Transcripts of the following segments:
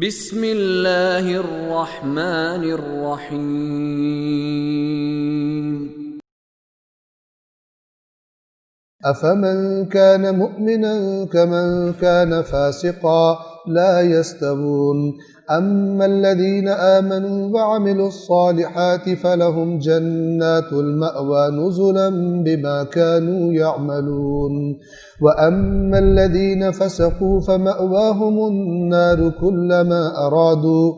بسم اللہ الرحمن الرحیم أفمن كان مؤمنا كمن كان فاسقا لا يستوون أما الذين آمنوا وعملوا الصالحات فلهم جنات المأوى نزلا بما كانوا يعملون وأما الذين فسقوا فمأواهم النار كلما أرادوا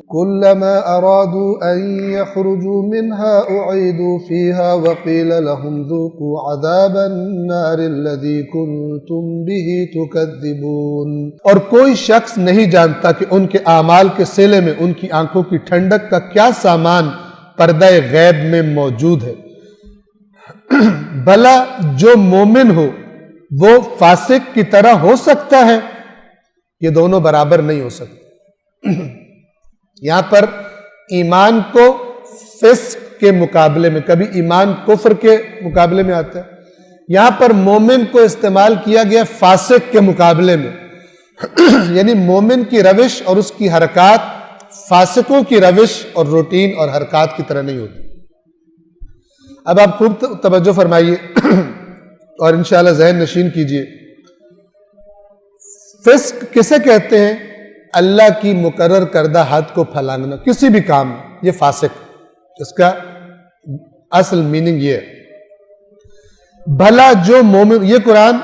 أن يخرجوا منها أعيدوا فيها وقيل لهم ذوقوا عذاب النار الذي كنتم به تكذبون۔ اور کوئی شخص نہیں جانتا کہ ان کے اعمال کے صلے میں ان کی آنکھوں کی ٹھنڈک کا کیا سامان پردہ غیب میں موجود ہے۔ بھلا جو مومن ہو وہ فاسق کی طرح ہو سکتا ہے؟ یہ دونوں برابر نہیں ہو سکتے۔ یہاں پر ایمان کو فسق کے مقابلے میں، کبھی ایمان کفر کے مقابلے میں آتا ہے، یہاں پر مومن کو استعمال کیا گیا فاسق کے مقابلے میں، یعنی مومن کی روش اور اس کی حرکات فاسقوں کی روش اور روٹین اور حرکات کی طرح نہیں ہوتی۔ اب آپ خوب توجہ فرمائیے اور انشاءاللہ ذہن نشین کیجئے۔ فسق کسے کہتے ہیں؟ اللہ کی مقرر کردہ حد کو پھیلانا کسی بھی کام میں، یہ فاسق، اس کا اصل میننگ یہ ہے۔ بھلا جو مومن، یہ قرآن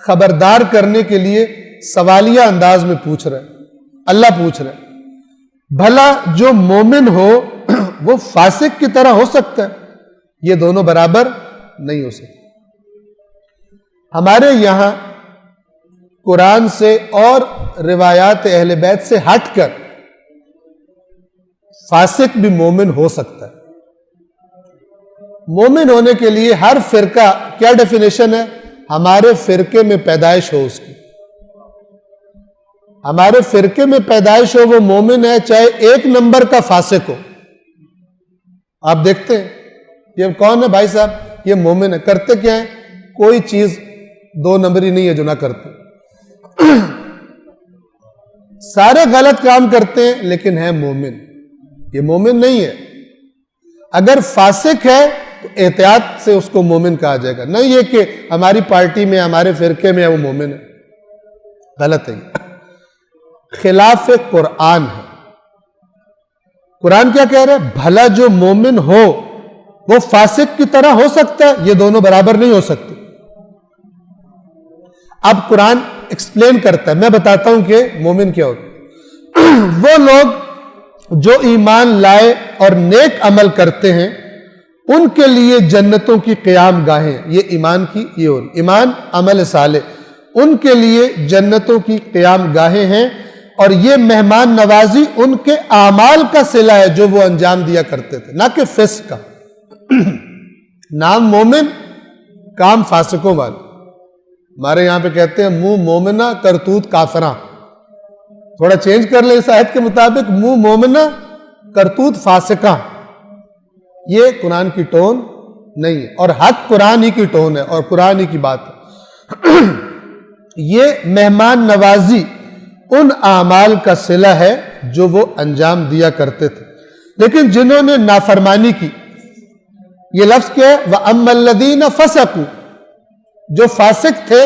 خبردار کرنے کے لیے سوالیہ انداز میں پوچھ رہا ہے، اللہ پوچھ رہا ہے بھلا جو مومن ہو وہ فاسق کی طرح ہو سکتا ہے؟ یہ دونوں برابر نہیں ہو سکتے۔ ہمارے یہاں قرآن سے اور روایات اہل بیت سے ہٹ کر فاسق بھی مومن ہو سکتا ہے۔ مومن ہونے کے لیے ہر فرقہ کیا ڈیفینیشن ہے؟ ہمارے فرقے میں پیدائش ہو اس کی، ہمارے فرقے میں پیدائش ہو وہ مومن ہے، چاہے ایک نمبر کا فاسق ہو۔ آپ دیکھتے ہیں یہ کون ہے بھائی صاحب؟ یہ مومن ہے، کرتے کیا ہیں؟ کوئی چیز دو نمبری نہیں ہے جو نہ کرتے، سارے غلط کام کرتے ہیں لیکن ہے مومن۔ یہ مومن نہیں ہے۔ اگر فاسق ہے تو احتیاط سے اس کو مومن کہا جائے گا، نہیں یہ کہ ہماری پارٹی میں ہمارے فرقے میں وہ مومن ہے، غلط ہے، خلاف قرآن ہے۔ قرآن کیا کہہ رہا ہے؟ بھلا جو مومن ہو وہ فاسق کی طرح ہو سکتا ہے؟ یہ دونوں برابر نہیں ہو سکتے۔ اب قرآن ایکسپلین کرتا ہے، میں بتاتا ہوں کہ مومن کیا ہوتا ہے۔ وہ لوگ جو ایمان لائے اور نیک عمل کرتے ہیں ان کے لیے جنتوں کی قیام گاہیں، یہ ایمان کی یہ اور ایمان عمل صالح، ان کے لیے جنتوں کی قیام گاہیں ہیں، اور یہ مہمان نوازی ان کے اعمال کا صلہ ہے جو وہ انجام دیا کرتے تھے، نہ کہ فسق کا۔ نام مومن، کام فاسقوں والے۔ ہمارے یہاں پہ کہتے ہیں منہ مومنہ کرتوت کافراں، تھوڑا چینج کر لیں اس آیت کے مطابق، منہ مومنہ کرتوت فاسقاں۔ یہ قرآن کی ٹون نہیں ہے، اور حق قرآن ہی کی ٹون ہے اور قرآن ہی کی بات ہے۔ یہ مہمان نوازی ان اعمال کا صلہ ہے جو وہ انجام دیا کرتے تھے، لیکن جنہوں نے نافرمانی کی، یہ لفظ کیا ہے؟ وَأَمَّا الَّذِينَ فَسَقُوا، جو فاسق تھے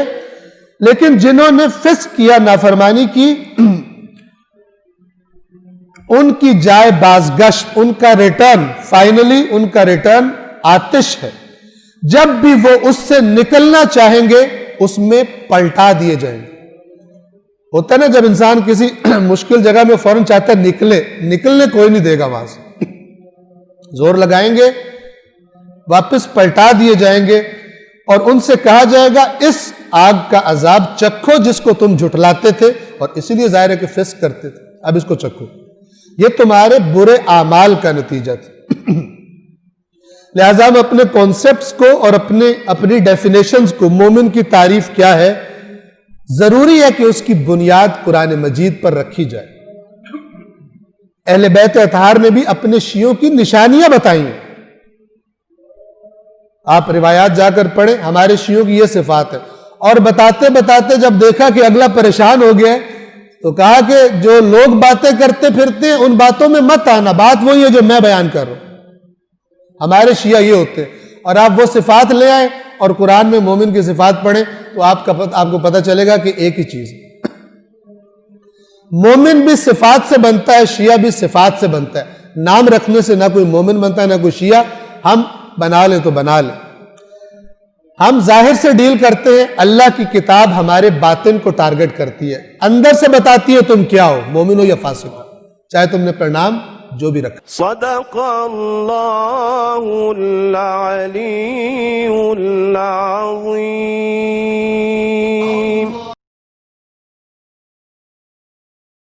لیکن جنہوں نے فسق کیا، نافرمانی کی، ان کی جائے بازگشت، ان کا ریٹرن، فائنلی ان کا ریٹرن آتش ہے، جب بھی وہ اس سے نکلنا چاہیں گے اس میں پلٹا دیے جائیں گے۔ ہوتا ہے نا جب انسان کسی مشکل جگہ میں فوراً چاہتا ہے نکلنے کوئی نہیں دے گا، وہاں سے زور لگائیں گے، واپس پلٹا دیے جائیں گے، اور ان سے کہا جائے گا اس آگ کا عذاب چکھو جس کو تم جھٹلاتے تھے، اور اسی لیے ظاہر ہے کہ فسق کرتے تھے، اب اس کو چکھو، یہ تمہارے برے اعمال کا نتیجہ تھا۔ لہذا ہم اپنے کانسیپٹس کو اور اپنی ڈیفینیشنز کو، مومن کی تعریف کیا ہے، ضروری ہے کہ اس کی بنیاد قرآن مجید پر رکھی جائے۔ اہل بیت اطہار نے بھی اپنے شیعوں کی نشانیاں بتائی ہیں، آپ روایات جا کر پڑھیں، ہمارے شیعوں کی یہ صفات ہے، اور بتاتے بتاتے جب دیکھا کہ اگلا پریشان ہو گیا تو کہا کہ جو لوگ باتیں کرتے پھرتے ہیں ان باتوں میں مت آنا، بات وہی ہے جو میں بیان کر رہا ہوں۔ ہمارے شیعہ یہ ہوتے ہیں، اور آپ وہ صفات لے آئیں اور قرآن میں مومن کی صفات پڑھیں تو آپ کو پتہ چلے گا کہ ایک ہی چیز ہے۔ مومن بھی صفات سے بنتا ہے، شیعہ بھی صفات سے بنتا ہے۔ نام رکھنے سے نہ کوئی مومن بنتا ہے نہ کوئی شیعہ، ہم بنا لیں تو بنا لیں۔ ہم ظاہر سے ڈیل کرتے ہیں، اللہ کی کتاب ہمارے باطن کو ٹارگٹ کرتی ہے، اندر سے بتاتی ہے تم کیا ہو، مومن ہو یا فاسق ہو، چاہے تم نے پرنام جو بھی رکھا۔ صدق اللہ العلی العظیم۔